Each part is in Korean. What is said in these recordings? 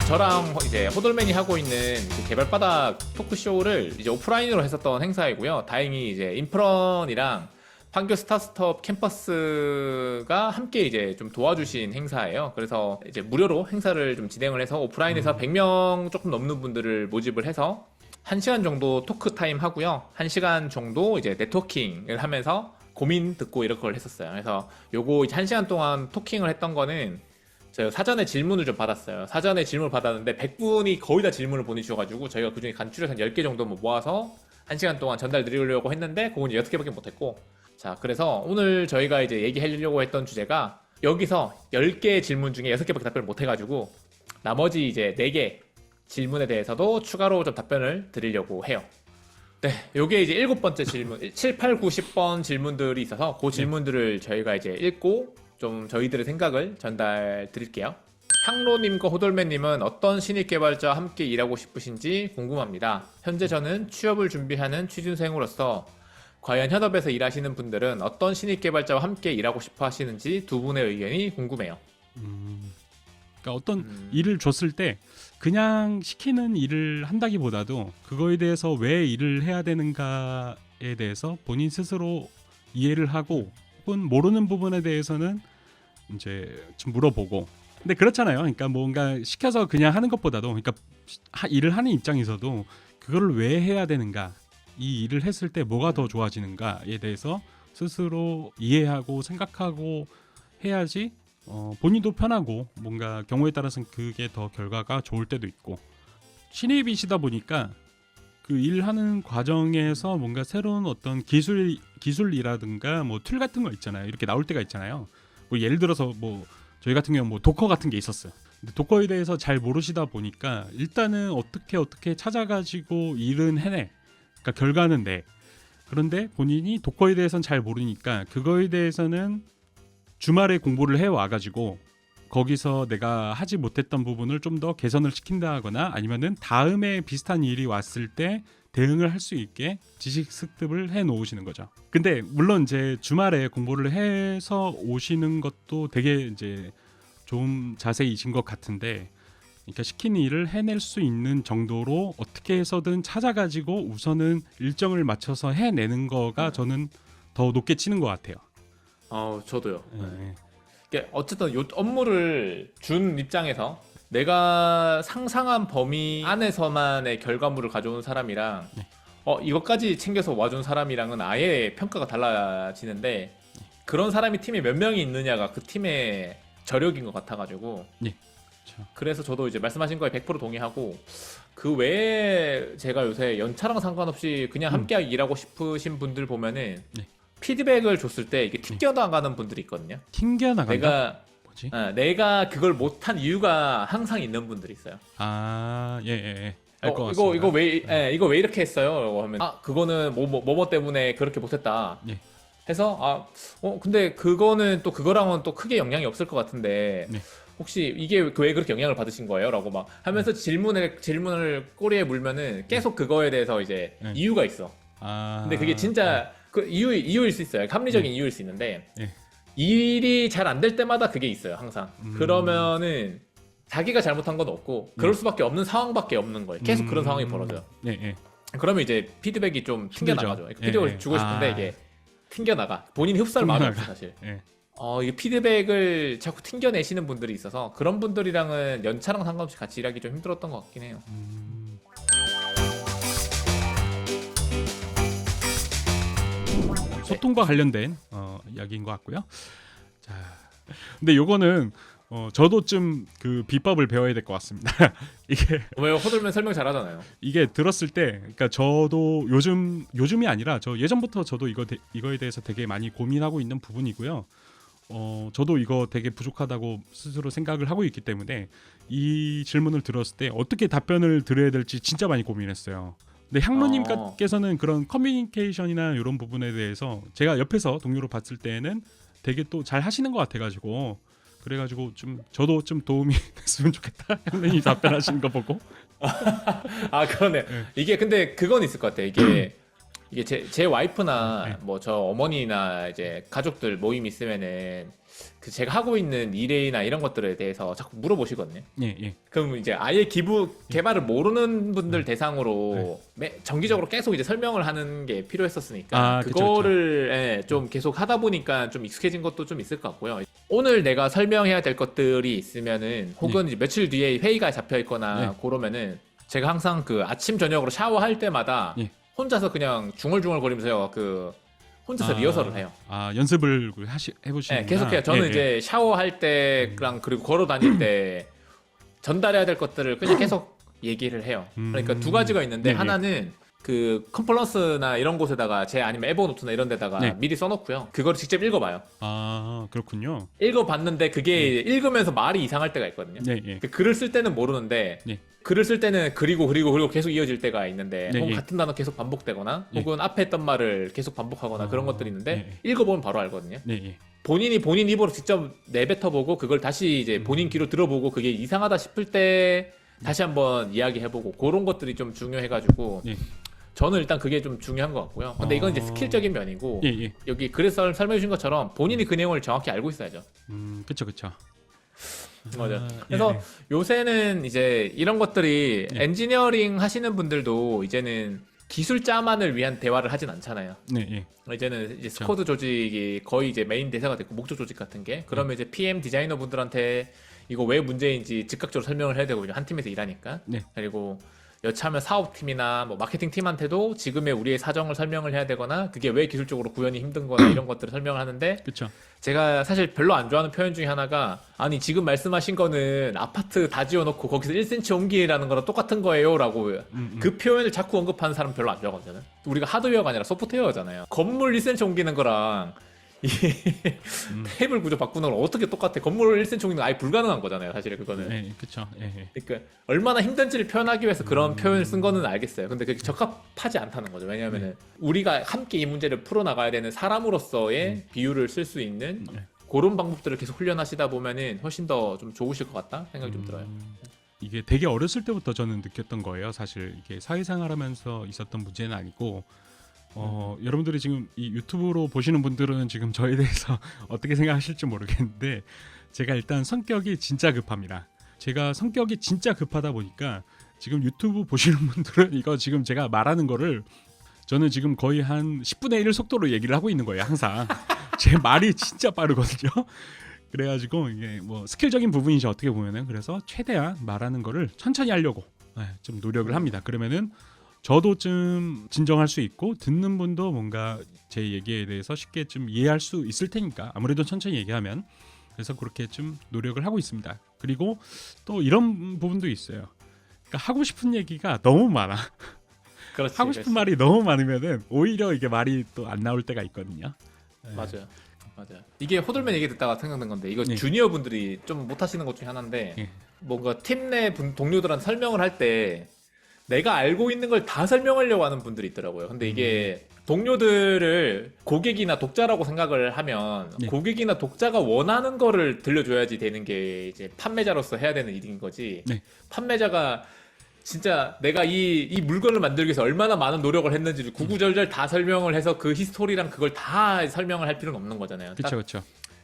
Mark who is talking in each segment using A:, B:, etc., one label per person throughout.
A: 저랑 이제 호돌맨이 하고 있는 그 개발바닥 토크쇼를 이제 오프라인으로 했었던 행사이고요. 다행히 이제 인프런이랑 판교 스타트업 캠퍼스가 함께 이제 좀 도와주신 행사예요. 그래서 이제 무료로 행사를 좀 진행을 해서 오프라인에서 100명 조금 넘는 분들을 모집을 해서 1시간 정도 토크 타임 하고요. 1시간 정도 이제 네트워킹을 하면서 고민 듣고 이런 걸 했었어요. 그래서 요거 이제 1시간 동안 토킹을 했던 거는 제가 사전에 질문을 좀 받았어요. 사전에 질문을 받았는데 100분이 거의 다 질문을 보내주셔가지고 저희가 그중에 간추려서 한 10개 정도 모아서 1시간 동안 전달 드리려고 했는데 그건 이제 6개밖에 못했고, 자 그래서 오늘 저희가 이제 얘기하려고 했던 주제가 여기서 10개 질문 중에 6개밖에 답변을 못해가지고 나머지 이제 4개 질문에 대해서도 추가로 좀 답변을 드리려고 해요. 네, 요게 이제 7번째 질문, 7, 8, 9, 10번 질문들이 있어서 그 질문들을 저희가 이제 읽고 좀 저희들의 생각을 전달 드릴게요. 향로님과 호돌맨님은 어떤 신입 개발자와 함께 일하고 싶으신지 궁금합니다. 현재 저는 취업을 준비하는 취준생으로서 과연 현업에서 일하시는 분들은 어떤 신입 개발자와 함께 일하고 싶어 하시는지 두 분의 의견이 궁금해요.
B: 그러니까 어떤 일을 줬을 때 그냥 시키는 일을 한다기보다도 그거에 대해서 왜 일을 해야 되는가에 대해서 본인 스스로 이해를 하고 혹은 모르는 부분에 대해서는 이제 좀 물어보고. 근데 그렇잖아요. 그러니까 뭔가 시켜서 그냥 하는 것보다도, 그러니까 일을 하는 입장에서도 그거를 왜 해야 되는가, 이 일을 했을 때 뭐가 더 좋아지는가에 대해서 스스로 이해하고 생각하고 해야지 본인도 편하고 뭔가 경우에 따라서는 그게 더 결과가 좋을 때도 있고. 신입이시다 보니까 그 일하는 과정에서 뭔가 새로운 어떤 기술이라든가 뭐 툴 같은 거 있잖아요. 이렇게 나올 때가 있잖아요. 뭐 예를 들어서 뭐 저희 같은 경우 뭐 도커 같은 게 있었어요. 근데 도커에 대해서 잘 모르시다 보니까 일단은 어떻게 찾아가지고 일은 해내. 그러니까 결과는 내. 그런데 본인이 도커에 대해서는 잘 모르니까 그거에 대해서는 주말에 공부를 해 와가지고 거기서 내가 하지 못했던 부분을 좀 더 개선을 시킨다거나 아니면은 다음에 비슷한 일이 왔을 때 대응을 할 수 있게 지식 습득을 해 놓으시는 거죠. 근데 물론 이제 주말에 공부를 해서 오시는 것도 되게 이제 좋은 자세이신 것 같은데, 그러니까 시키는 일을 해낼 수 있는 정도로 어떻게 해서든 찾아가지고 우선은 일정을 맞춰서 해내는 거가 저는 더 높게 치는 것 같아요.
A: 저도요.
B: 네.
A: 이게 어쨌든 요 업무를 준 입장에서 내가 상상한 범위 안에서만의 결과물을 가져온 사람이랑
B: 네.
A: 이것까지 챙겨서 와준 사람이랑은 아예 평가가 달라지는데, 그런 사람이 팀에 몇 명이 있느냐가 그 팀의 저력인 것 같아가지고.
B: 네. 그렇죠.
A: 그래서 저도 이제 말씀하신 거에 100% 동의하고, 그 외에 제가 요새 연차랑 상관없이 그냥 함께 일하고 싶으신 분들 보면은
B: 네.
A: 피드백을 줬을 때 이게 튕겨나가는 분들이 있거든요.
B: 튕겨나간다? 뭐지?
A: 내가 그걸 못한 이유가 항상 있는 분들이 있어요.
B: 예. 알 것 같습니다.
A: 이거 왜 이렇게 했어요? 라고 하면 그거는 뭐 때문에 그렇게 못했다.
B: 예.
A: 해서 근데 그거는 또 그거랑은 또 크게 영향이 없을 것 같은데
B: 네.
A: 혹시 이게 왜 그렇게 영향을 받으신 거예요? 라고 막 하면서 질문을 꼬리에 물면은 계속 그거에 대해서 이제
B: 네.
A: 이유가 있어. 근데 그게 진짜 그 이유일 수 있어요. 합리적인 이유일 수 있는데 일이 잘 안 될 때마다 그게 있어요. 항상. 그러면은 자기가 잘못한 건 없고 그럴 수밖에 없는 상황밖에 없는 거예요. 계속 그런 상황이 벌어져요.
B: 예.
A: 그러면 이제 피드백이 좀 튕겨나가죠.
B: 힘들죠.
A: 피드백을
B: 예.
A: 주고 싶은데 이게 튕겨나가. 본인이 흡수할 마음이 없어 사실.
B: 예.
A: 이 피드백을 자꾸 튕겨내시는 분들이 있어서 그런 분들이랑은 연차랑 상관없이 같이 일하기 좀 힘들었던 것 같긴 해요.
B: 소통과 관련된 이야기인 것 같고요. 자, 근데 요거는 저도 좀 그 비법을 배워야 될 것 같습니다.
A: 왜 호들면 설명 잘하잖아요.
B: 이게 들었을 때, 그러니까 저도 요즘이 아니라 저 예전부터 저도 이거에 대해서 되게 많이 고민하고 있는 부분이고요. 저도 이거 되게 부족하다고 스스로 생각을 하고 있기 때문에 이 질문을 들었을 때 어떻게 답변을 드려야 될지 진짜 많이 고민했어요. 근데 향로님께서는 그런 커뮤니케이션이나 이런 부분에 대해서 제가 옆에서 동료로 봤을 때는 되게 또 잘 하시는 것 같아가지고, 그래가지고 좀 저도 좀 도움이 됐으면 좋겠다. 향로님 답변하시는 거 보고.
A: 그러네. 이게 근데 그건 있을 것 같아. 이게 이게 제 와이프나
B: 네.
A: 뭐 저 어머니나 이제 가족들 모임 있으면은 그 제가 하고 있는 일이나 이런 것들에 대해서 자꾸 물어보시거든요.
B: 예, 예.
A: 그럼 이제 아예 기부 개발을 모르는 분들 대상으로 정기적으로 계속 이제 설명을 하는 게 필요했었으니까
B: 아, 그쵸,
A: 그거를 예, 좀 계속 하다 보니까 좀 익숙해진 것도 좀 있을 것 같고요. 오늘 내가 설명해야 될 것들이 있으면은 혹은 이제 며칠 뒤에 회의가 잡혀 있거나 그러면은 제가 항상 그 아침 저녁으로 샤워할 때마다
B: 예.
A: 혼자서 그냥 중얼중얼거리면서 그 혼자서 리허설을 해요.
B: 아, 연습을 해보시는
A: 네, 계속해요. 저는 이제 샤워할 때랑 그리고 걸어 다닐 때 전달해야 될 것들을 그냥 계속 얘기를 해요. 그러니까 두 가지가 있는데
B: 네, 네.
A: 하나는 그 컨퍼런스나 이런 곳에다가 아니면 에버노트나 이런 데다가
B: 네.
A: 미리 써놓고요. 그거를 직접 읽어봐요.
B: 아, 그렇군요.
A: 읽어봤는데 그게 읽으면서 말이 이상할 때가 있거든요.
B: 네, 예.
A: 그 글을 쓸 때는 모르는데
B: 네.
A: 글을 쓸 때는 그리고 계속 이어질 때가 있는데
B: 네,
A: 혹은
B: 예.
A: 같은 단어 계속 반복되거나
B: 예.
A: 혹은 앞에 했던 말을 계속 반복하거나 그런 것들이 있는데 읽어보면 바로 알거든요.
B: 네, 예.
A: 본인이 본인 입으로 직접 내뱉어보고 그걸 다시 이제 본인 귀로 들어보고 그게 이상하다 싶을 때 다시 한번 이야기해보고 그런 것들이 좀 중요해가지고
B: 예.
A: 저는 일단 그게 좀 중요한 것 같고요. 근데 이건 이제 스킬적인 면이고
B: 예, 예.
A: 여기 글에서 설명해 주신 것처럼 본인이 그 내용을 정확히 알고 있어야죠.
B: 그쵸, 그쵸.
A: 맞아요.
B: 아,
A: 그래서
B: 예.
A: 요새는 이제 이런 것들이
B: 예.
A: 엔지니어링 하시는 분들도 이제는 기술자만을 위한 대화를 하진 않잖아요.
B: 네, 예.
A: 이제는 이제 스쿼드 조직이 거의 이제 메인 대사가 됐고 목조 조직 같은 게 그러면 이제 PM 디자이너 분들한테 이거 왜 문제인지 즉각적으로 설명을 해야 되거든요. 한 팀에서 일하니까.
B: 네.
A: 그리고 여차하면 사업팀이나 뭐 마케팅 팀한테도 지금의 우리의 사정을 설명을 해야 되거나 그게 왜 기술적으로 구현이 힘든 거나 이런 것들을 설명을 하는데
B: 그쵸.
A: 제가 사실 별로 안 좋아하는 표현 중에 하나가 아니 지금 말씀하신 거는 아파트 다 지어놓고 거기서 1cm 옮기라는 거랑 똑같은 거예요 라고 그 표현을 자꾸 언급하는 사람 별로 안 좋아하거든요. 우리가 하드웨어가 아니라 소프트웨어잖아요. 건물 1cm 옮기는 거랑 이 테이블 구조 바꾸는 건 어떻게 똑같아? 건물 1cm 옮기는 건 아예 불가능한 거잖아요. 사실 그거는.
B: 네, 그쵸. 예, 예.
A: 그러니까 얼마나 힘든지를 표현하기 위해서 그런 표현을 쓴 거는 알겠어요. 근데 그게 적합하지 않다는 거죠. 왜냐하면은 우리가 함께 이 문제를 풀어나가야 되는 사람으로서의 비유를 쓸 수 있는 그런 방법들을 계속 훈련하시다 보면은 훨씬 더 좀 좋으실 것 같다 생각이 좀 들어요.
B: 이게 되게 어렸을 때부터 저는 느꼈던 거예요. 사실 이게 사회생활하면서 있었던 문제는 아니고 여러분들이 지금 이 유튜브로 보시는 분들은 지금 저에 대해서 어떻게 생각하실지 모르겠는데 제가 일단 성격이 진짜 급합니다. 제가 성격이 진짜 급하다 보니까 지금 유튜브 보시는 분들은 이거 지금 제가 말하는 거를 저는 지금 거의 한 10분의 1 속도로 얘기를 하고 있는 거예요. 항상 제 말이 진짜 빠르거든요. 그래가지고 이게 뭐 스킬적인 부분이죠. 어떻게 보면은 그래서 최대한 말하는 거를 천천히 하려고 좀 노력을 합니다. 그러면은 저도 좀 진정할 수 있고 듣는 분도 뭔가 제 얘기에 대해서 쉽게 좀 이해할 수 있을 테니까 아무래도 천천히 얘기하면 그래서 그렇게 좀 노력을 하고 있습니다. 그리고 또 이런 부분도 있어요. 그러니까 하고 싶은 얘기가 너무 많아.
A: 그렇지,
B: 하고 싶은 말이 너무 많으면은 오히려 이게 말이 또 안 나올 때가 있거든요.
A: 맞아요. 맞아요. 이게 호들맨 얘기 듣다가 생각난 건데 이거
B: 네.
A: 주니어 분들이 좀 못하시는 것 중에 하나인데
B: 네.
A: 뭔가 팀 내 동료들한테 설명을 할 때 내가 알고 있는 걸 다 설명하려고 하는 분들이 있더라고요. 근데 이게 동료들을 고객이나 독자라고 생각을 하면
B: 네.
A: 고객이나 독자가 원하는 거를 들려줘야지 되는 게 이제 판매자로서 해야 되는 일인 거지.
B: 네.
A: 판매자가 진짜 내가 이 물건을 만들기 위해서 얼마나 많은 노력을 했는지를 구구절절 다 설명을 해서 그 히스토리랑 그걸 다 설명을 할 필요는 없는 거잖아요. 딱
B: 그렇죠, 그렇죠.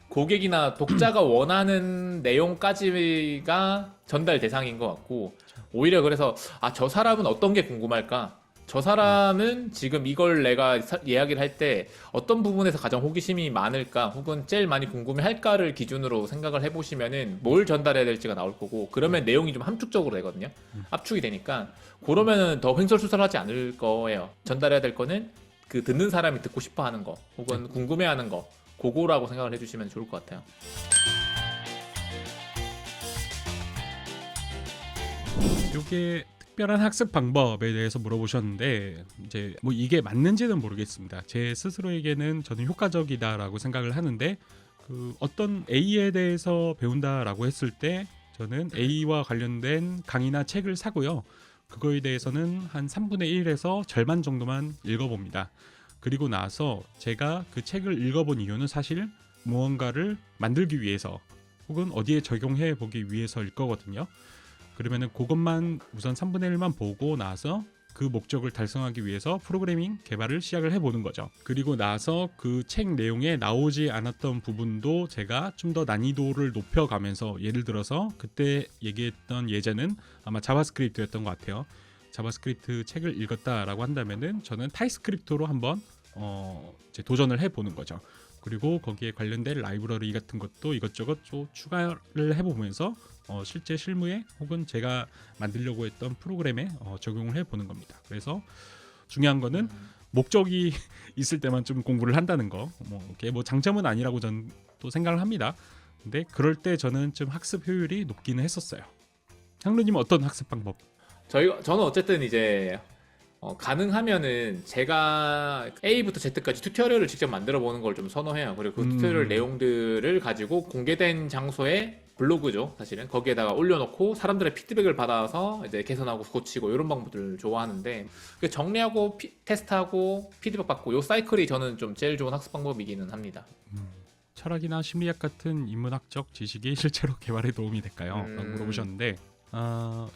A: 고객이나 독자가 원하는 내용까지가 전달 대상인 것 같고 오히려 그래서 저 사람은 어떤 게 궁금할까? 저 사람은 지금 이걸 내가 이야기를 할 때 어떤 부분에서 가장 호기심이 많을까? 혹은 제일 많이 궁금해할까를 기준으로 생각을 해보시면은 뭘 전달해야 될지가 나올 거고 그러면 내용이 좀 함축적으로 되거든요. 압축이 되니까 그러면은 더 횡설수설하지 않을 거예요. 전달해야 될 거는 그 듣는 사람이 듣고 싶어하는 거 혹은 궁금해하는 거 그거라고 생각을 해주시면 좋을 것 같아요.
B: 이게 특별한 학습 방법에 대해서 물어보셨는데 이제 뭐 이게 맞는지는 모르겠습니다. 제 스스로에게는 저는 효과적이다라고 생각을 하는데 그 어떤 A에 대해서 배운다라고 했을 때 저는 A와 관련된 강의나 책을 사고요. 그거에 대해서는 한 3분의 1에서 절반 정도만 읽어봅니다. 그리고 나서 제가 그 책을 읽어본 이유는 사실 무언가를 만들기 위해서 혹은 어디에 적용해 보기 위해서일 거거든요. 그러면은 그것만 우선 3분의 1만 보고 나서 그 목적을 달성하기 위해서 프로그래밍 개발을 시작을 해보는 거죠. 그리고 나서 그 책 내용에 나오지 않았던 부분도 제가 좀 더 난이도를 높여가면서, 예를 들어서 그때 얘기했던 예제는 아마 자바스크립트였던 것 같아요. 자바스크립트 책을 읽었다라고 한다면은 저는 타입스크립트로 한번 이제 도전을 해보는 거죠. 그리고 거기에 관련된 라이브러리 같은 것도 이것저것 좀 추가를 해보면서 실제 실무에 혹은 제가 만들려고 했던 프로그램에 적용을 해보는 겁니다. 그래서 중요한 거는 목적이 있을 때만 좀 공부를 한다는 거. 이게 뭐 장점은 아니라고 저는 또 생각을 합니다. 근데 그럴 때 저는 좀 학습 효율이 높기는 했었어요. 향루님 어떤 학습 방법?
A: 저는 어쨌든 이제 가능하면은 제가 A부터 Z까지 튜토리얼을 직접 만들어 보는 걸 좀 선호해요. 그리고 그 튜토리얼 내용들을 가지고 공개된 장소에, 블로그죠 사실은, 거기에다가 올려놓고 사람들의 피드백을 받아서 이제 개선하고 고치고 이런 방법들을 좋아하는데, 정리하고 테스트하고 피드백 받고 요 사이클이 저는 좀 제일 좋은 학습 방법이기는 합니다.
B: 철학이나 심리학 같은 인문학적 지식이 실제로 개발에 도움이 될까요? 라고 물어보셨는데,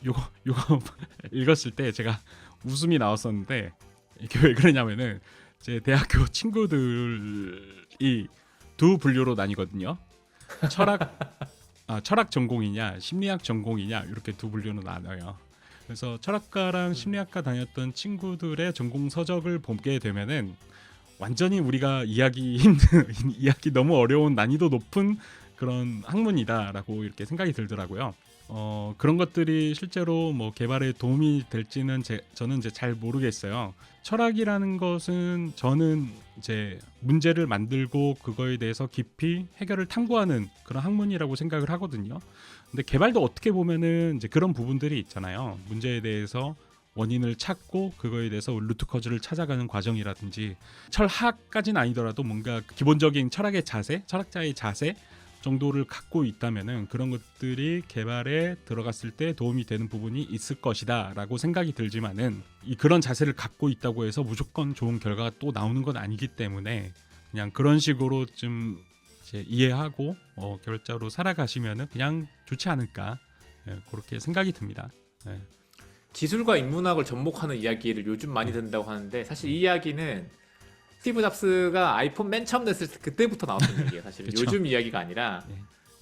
B: 요거 읽었을 때 제가 웃음이 나왔었는데, 이게 왜 그러냐면은 제 대학교 친구들이 두 분류로 나뉘거든요. 철학 전공이냐 심리학 전공이냐 이렇게 두 분류로 나눠요. 그래서 철학과랑 심리학과 다녔던 친구들의 전공 서적을 보게 되면은 완전히 우리가 이해하기 힘든, 이해하기 너무 어려운, 난이도 높은 그런 학문이다라고 이렇게 생각이 들더라고요. 그런 것들이 실제로 뭐 개발에 도움이 될지는 저는 이제 잘 모르겠어요. 철학이라는 것은 저는 이제 문제를 만들고 그거에 대해서 깊이 해결을 탐구하는 그런 학문이라고 생각을 하거든요. 근데 개발도 어떻게 보면은 이제 그런 부분들이 있잖아요. 문제에 대해서 원인을 찾고 그거에 대해서 루트 커즈를 찾아가는 과정이라든지, 철학까지는 아니더라도 뭔가 기본적인 철학의 자세, 철학자의 자세 정도를 갖고 있다면은 그런 것들이 개발에 들어갔을 때 도움이 되는 부분이 있을 것이다 라고 생각이 들지만은, 그런 자세를 갖고 있다고 해서 무조건 좋은 결과가 또 나오는 건 아니기 때문에 그냥 그런 식으로 좀 이제 이해하고 결자로 살아가시면은 그냥 좋지 않을까, 그렇게 생각이 듭니다.
A: 기술과 인문학을 접목하는 이야기를 요즘 많이 듣는다고 하는데, 사실 이 이야기는 스티브 잡스가 아이폰 맨 처음 냈을 때 그때부터 나왔던 얘기예요. 사실 요즘 이야기가 아니라,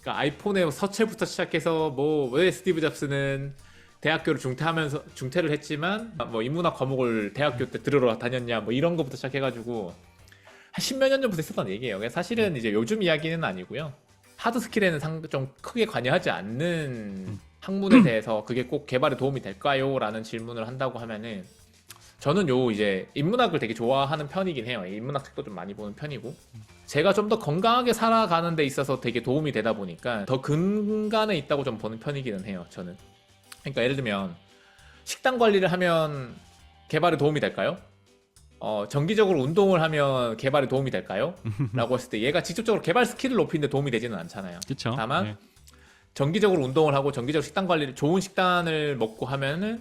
A: 그러니까 아이폰의 서체부터 시작해서 뭐 왜 스티브 잡스는 대학교를 중퇴를 했지만 뭐 인문학 과목을 대학교 때 들으러 다녔냐, 뭐 이런 거부터 시작해가지고 한 십몇 년 전부터 있었던 얘기예요. 그래서 사실은 이제 요즘 이야기는 아니고요. 하드 스킬에는 좀 크게 관여하지 않는 학문에 대해서 그게 꼭 개발에 도움이 될까요? 라는 질문을 한다고 하면은, 저는 이제 인문학을 되게 좋아하는 편이긴 해요. 인문학 책도 좀 많이 보는 편이고, 제가 좀 더 건강하게 살아가는 데 있어서 되게 도움이 되다 보니까 더 근간에 있다고 좀 보는 편이기는 해요, 저는. 그러니까 예를 들면 식단 관리를 하면 개발에 도움이 될까요? 정기적으로 운동을 하면 개발에 도움이 될까요? 라고 했을 때 얘가 직접적으로 개발 스킬을 높이는 데 도움이 되지는 않잖아요.
B: 그쵸?
A: 다만 정기적으로 운동을 하고 정기적으로 식단 관리를, 좋은 식단을 먹고 하면은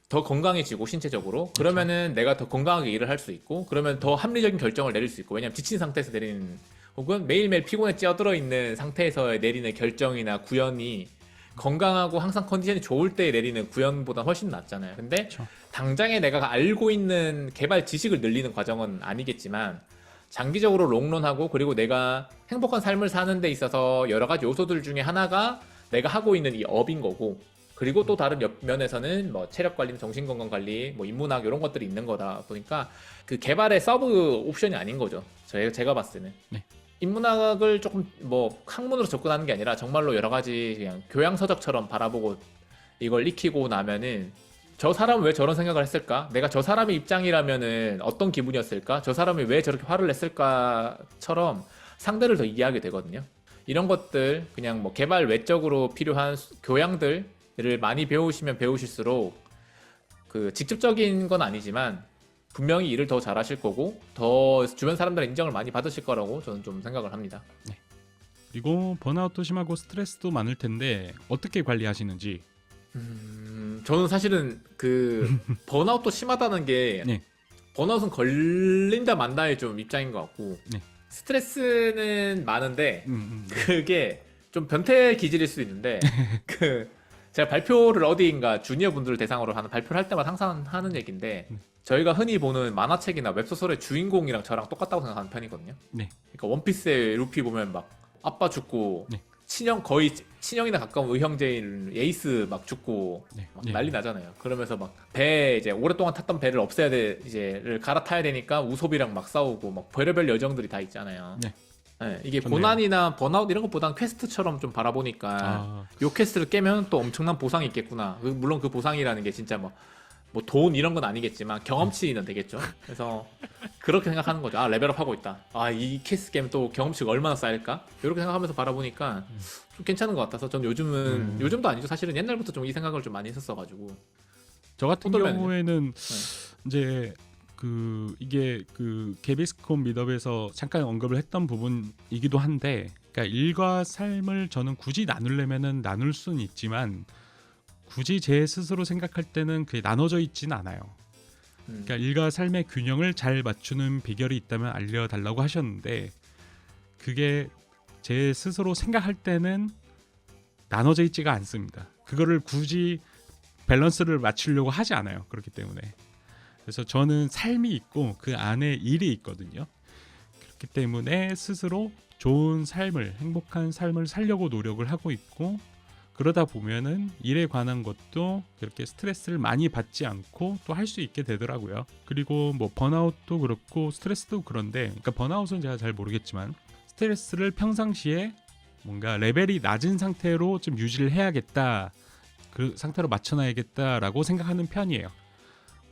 A: 더 건강해지고 신체적으로, 그러면은 내가 더 건강하게 일을 할 수 있고, 그러면 더 합리적인 결정을 내릴 수 있고, 왜냐면 지친 상태에서 내리는, 혹은 매일매일 피곤에 찌어들어 있는 상태에서 내리는 결정이나 구현이 건강하고 항상 컨디션이 좋을 때 내리는 구현보다 훨씬 낫잖아요. 근데
B: 그쵸.
A: 당장에 내가 알고 있는 개발 지식을 늘리는 과정은 아니겠지만, 장기적으로 롱런하고, 그리고 내가 행복한 삶을 사는 데 있어서 여러 가지 요소들 중에 하나가 내가 하고 있는 이 업인 거고, 그리고 또 다른 옆면에서는 뭐 체력 관리, 정신 건강 관리, 뭐 인문학 이런 것들이 있는 거다 보니까 그 개발의 서브 옵션이 아닌 거죠. 제가 봤을 때는.
B: 네.
A: 인문학을 조금 뭐 학문으로 접근하는 게 아니라 정말로 여러 가지 그냥 교양 서적처럼 바라보고 이걸 익히고 나면은, 저 사람은 왜 저런 생각을 했을까? 내가 저 사람의 입장이라면은 어떤 기분이었을까? 저 사람이 왜 저렇게 화를 냈을까?처럼 상대를 더 이해하게 되거든요. 이런 것들, 그냥 뭐 개발 외적으로 필요한 교양들 를 많이 배우시면 배우실수록 그 직접적인 건 아니지만 분명히 일을 더 잘하실 거고, 더 주변 사람들의 인정을 많이 받으실 거라고 저는 좀 생각을 합니다.
B: 네. 그리고 번아웃도 심하고 스트레스도 많을 텐데 어떻게 관리하시는지.
A: 저는 사실은 그 번아웃도 심하다는 게
B: 네.
A: 번아웃은 걸린다 만다의 좀 입장인 것 같고,
B: 네.
A: 스트레스는 많은데 그게 좀 변태 기질일 수 있는데 그 제가 발표를 어디인가 주니어 분들을 대상으로 하는 발표를 할 때마다 항상 하는 얘기인데 저희가 흔히 보는 만화책이나 웹소설의 주인공이랑 저랑 똑같다고 생각하는 편이거든요.
B: 네.
A: 그러니까 원피스의 루피 보면 막 아빠 죽고
B: 네.
A: 거의 친형이나 가까운 의형제인 에이스 막 죽고
B: 네.
A: 막
B: 네.
A: 난리 나잖아요. 그러면서 막 배 이제 오랫동안 탔던 배를 없애야 돼 이제를 갈아타야 되니까 우섭이랑 막 싸우고 막 별의별 여정들이 다 있잖아요.
B: 네.
A: 네, 이게
B: 좋네요.
A: 고난이나 번아웃 이런 것보다는 퀘스트처럼 좀 바라보니까
B: 아,
A: 요 퀘스트를 깨면 또 엄청난 보상이 있겠구나. 물론 그 보상이라는 게 진짜 뭐 돈 이런 건 아니겠지만 경험치는 되겠죠. 그래서 그렇게 생각하는 거죠. 아, 레벨업 하고 있다. 아, 이 퀘스트 깨면 또 경험치가 얼마나 쌓일까? 이렇게 생각하면서 바라보니까 좀 괜찮은 것 같아서 전 요즘은 요즘도 아니죠. 사실은 옛날부터 좀 이 생각을 좀 많이 했었어가지고.
B: 저 같은
A: 호돌맨은요?
B: 경우에는 이제 이게 개비스콘 미더에서 잠깐 언급을 했던 부분이기도 한데, 그러니까 일과 삶을 저는 굳이 나누려면은 나눌 수는 있지만 굳이 제 스스로 생각할 때는 그게 나눠져 있지는 않아요. 그러니까 일과 삶의 균형을 잘 맞추는 비결이 있다면 알려달라고 하셨는데, 그게 제 스스로 생각할 때는 나눠져 있지가 않습니다. 그거를 굳이 밸런스를 맞추려고 하지 않아요. 그렇기 때문에. 그래서 저는 삶이 있고 그 안에 일이 있거든요. 그렇기 때문에 스스로 좋은 삶을, 행복한 삶을 살려고 노력을 하고 있고, 그러다 보면은 일에 관한 것도 그렇게 스트레스를 많이 받지 않고 또 할 수 있게 되더라고요. 그리고 뭐 번아웃도 그렇고 스트레스도 그런데, 그러니까 번아웃은 제가 잘 모르겠지만 스트레스를 평상시에 뭔가 레벨이 낮은 상태로 좀 유지를 해야겠다, 그 상태로 맞춰놔야겠다라고 생각하는 편이에요.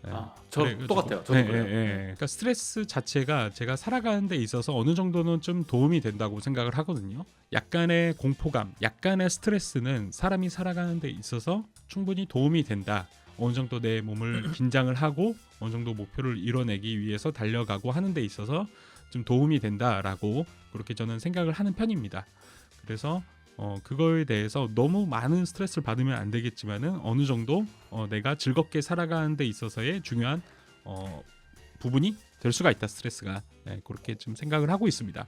B: 네.
A: 아, 저
B: 그래가지고-
A: 똑같아요. 저도
B: 네,
A: 그래요.
B: 네, 네. 그러니까 스트레스 자체가 제가 살아가는 데 있어서 어느 정도는 좀 도움이 된다고 생각을 하거든요. 약간의 공포감, 약간의 스트레스는 사람이 살아가는 데 있어서 충분히 도움이 된다. 어느 정도 내 몸을 긴장을 하고 어느 정도 목표를 이뤄내기 위해서 달려가고 하는 데 있어서 좀 도움이 된다라고 그렇게 저는 생각을 하는 편입니다. 그래서 그거에 대해서 너무 많은 스트레스를 받으면 안 되겠지만은 어느 정도 내가 즐겁게 살아가는 데 있어서의 중요한 부분이 될 수가 있다, 스트레스가. 네, 그렇게 좀 생각을 하고 있습니다.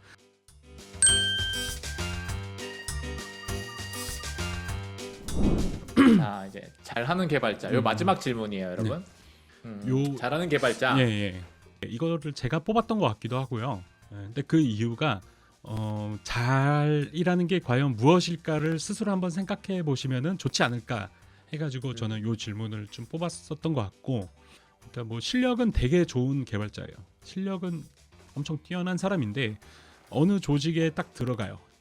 A: 자, 이제 잘하는 개발자. 요 마지막 질문이에요, 여러분.
B: 요-
A: 잘하는 개발자.
B: 예, 예. 이거를 제가 뽑았던 것 같기도 하고요. 근데 그 이유가 잘이라는 게 과연 무엇일까를 스스로 한번 생각해 보시면은 좋지 않을까 해가지고 저는 요 질문을 좀 뽑았었던 것 같고, 그러니까 뭐 실력은 되게 좋은 개발자예요. 실력은 엄청 뛰어난 사람인데 어느 조직에 딱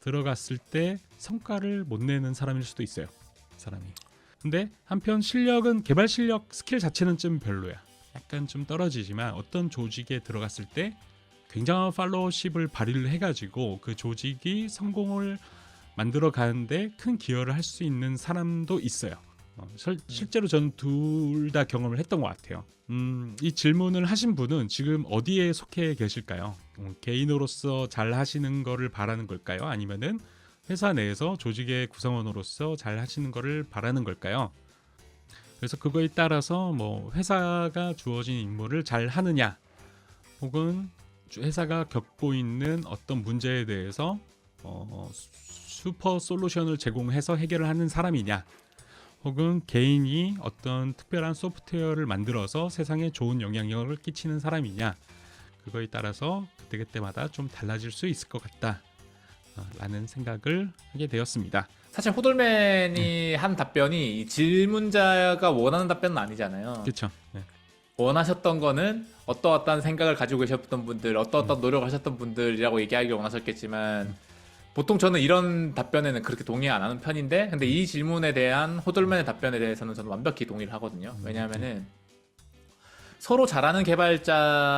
B: 들어갔을 때 성과를 못 내는 사람일 수도 있어요, 사람이. 근데 한편 실력은, 개발 실력 스킬 자체는 좀 별로야. 약간 좀 떨어지지만 어떤 조직에 들어갔을 때 굉장한 팔로워십을 발휘를 해가지고 그 조직이 성공을 만들어 가는데 큰 기여를 할 수 있는 사람도 있어요. 실제로 저는 둘 다 경험을 했던 것 같아요. 이 질문을 하신 분은 지금 어디에 속해 계실까요? 개인으로서 잘 하시는 거를 바라는 걸까요? 아니면은 회사 내에서 조직의 구성원으로서 잘 하시는 거를 바라는 걸까요? 그래서 그거에 따라서 뭐 회사가 주어진 임무를 잘 하느냐, 혹은 회사가 겪고 있는 어떤 문제에 대해서 슈퍼 솔루션을 제공해서 해결을 하는 사람이냐, 혹은 개인이 어떤 특별한 소프트웨어를 만들어서 세상에 좋은 영향력을 끼치는 사람이냐, 그거에 따라서 그때그때마다 좀 달라질 수 있을 것 같다 라는 생각을 하게 되었습니다.
A: 사실 호돌맨이 한 답변이 이 질문자가 원하는 답변은 아니잖아요.
B: 그렇죠. 네.
A: 원하셨던 거는 어떠어떠한 생각을 가지고 계셨던 분들, 어떠어떠한 노력을 하셨던 분들이라고 얘기하기 원하셨겠지만 보통 저는 이런 답변에는 그렇게 동의 안 하는 편인데, 근데 이 질문에 대한 호돌맨의 답변에 대해서는 저는 완벽히 동의를 하거든요. 왜냐하면은 서로 잘하는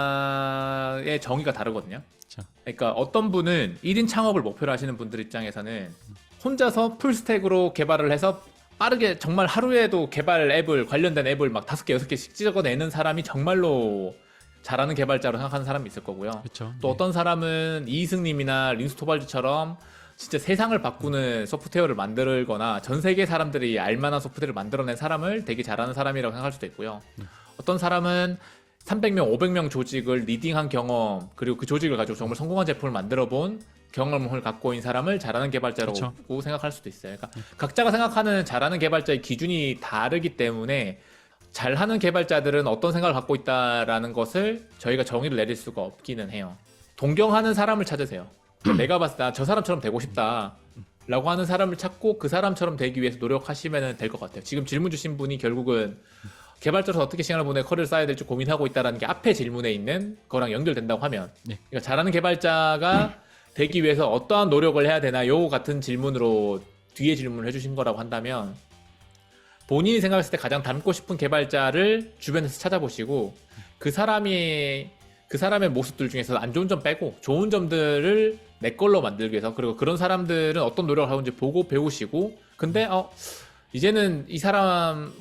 A: 개발자의 정의가 다르거든요.
B: 그렇죠.
A: 그러니까 어떤 분은 1인 창업을 목표로 하시는 분들 입장에서는 혼자서 풀스택으로 개발을 해서 빠르게 정말 하루에도 개발 앱을, 관련된 앱을 막 5개, 6개씩 찍어내는 사람이 정말로 잘하는 개발자로 생각하는 사람이 있을 거고요.
B: 그렇죠.
A: 또 어떤 사람은 이승님이나 린스 토발즈처럼 진짜 세상을 바꾸는 소프트웨어를 만들거나 전 세계 사람들이 알만한 소프트웨어를 만들어낸 사람을 되게 잘하는 사람이라고 생각할 수도 있고요. 어떤 사람은 300명, 500명 조직을 리딩한 경험, 그리고 그 조직을 가지고 정말 성공한 제품을 만들어 본 경험을 갖고 있는 사람을 잘하는 개발자라고
B: 그쵸.
A: 생각할 수도 있어요. 그러니까 각자가 생각하는 잘하는 개발자의 기준이 다르기 때문에 잘하는 개발자들은 어떤 생각을 갖고 있다라는 것을 저희가 정의를 내릴 수가 없기는 해요. 동경하는 사람을 찾으세요. 내가 봤을 때 저 사람처럼 되고 싶다 라고 하는 사람을 찾고 그 사람처럼 되기 위해서 노력하시면 될 것 같아요. 지금 질문 주신 분이 결국은 개발자로서 어떻게 시간을 보내 커리를 쌓아야 될지 고민하고 있다는 게 앞에 질문에 있는 거랑 연결된다고 하면
B: 네.
A: 그러니까 잘하는 개발자가 되기 위해서 어떠한 노력을 해야 되나요? 같은 질문으로 뒤에 질문을 해주신 거라고 한다면 본인이 생각했을 때 가장 닮고 싶은 개발자를 주변에서 찾아보시고 그 사람의 모습들 중에서 안 좋은 점 빼고 좋은 점들을 내 걸로 만들기 위해서 그리고 그런 사람들은 어떤 노력을 하고 있는지 보고 배우시고 근데 이제는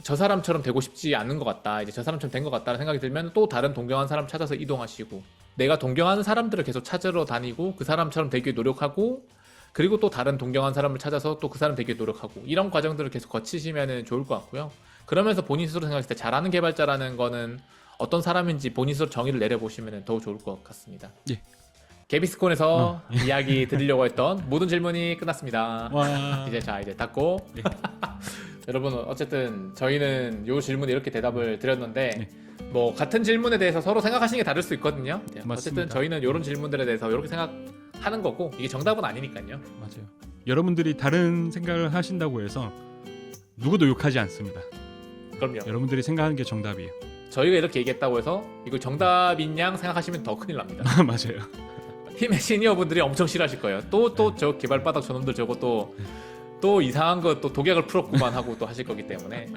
A: 저 사람처럼 되고 싶지 않은 것 같다. 이제 저 사람처럼 된 것 같다는 생각이 들면 또 다른 동경하는 사람 찾아서 이동하시고 내가 동경하는 사람들을 계속 찾으러 다니고 그 사람처럼 되기 위해 노력하고 그리고 또 다른 동경하는 사람을 찾아서 또 그 사람 되기 위해 노력하고 이런 과정들을 계속 거치시면 좋을 것 같고요. 그러면서 본인 스스로 생각했을 때 잘하는 개발자라는 거는 어떤 사람인지 본인 스스로 정의를 내려보시면 더 좋을 것 같습니다.
B: 예.
A: 개비스콘에서 이야기 드리려고 했던 모든 질문이 끝났습니다.
B: 와.
A: 이제 닫고
B: 네.
A: 여러분 어쨌든 저희는 요 질문에 이렇게 대답을 드렸는데
B: 네.
A: 뭐 같은 질문에 대해서 서로 생각하시는 게 다를 수 있거든요. 어쨌든
B: 맞습니다.
A: 저희는 이런 질문들에 대해서 이렇게 생각하는 거고 이게 정답은 아니니까요.
B: 맞아요. 여러분들이 다른 생각을 하신다고 해서 누구도 욕하지 않습니다.
A: 그럼요.
B: 여러분들이 생각하는 게 정답이에요.
A: 저희가 이렇게 얘기했다고 해서 이거 정답인 양 생각하시면 더 큰일 납니다.
B: 맞아요.
A: 팀의 시니어분들이 엄청 싫어하실 거예요. 또 저 개발바닥 저놈들 저거 또 이상한 거 또 독약을 풀었구만 하고 또 하실 거기 때문에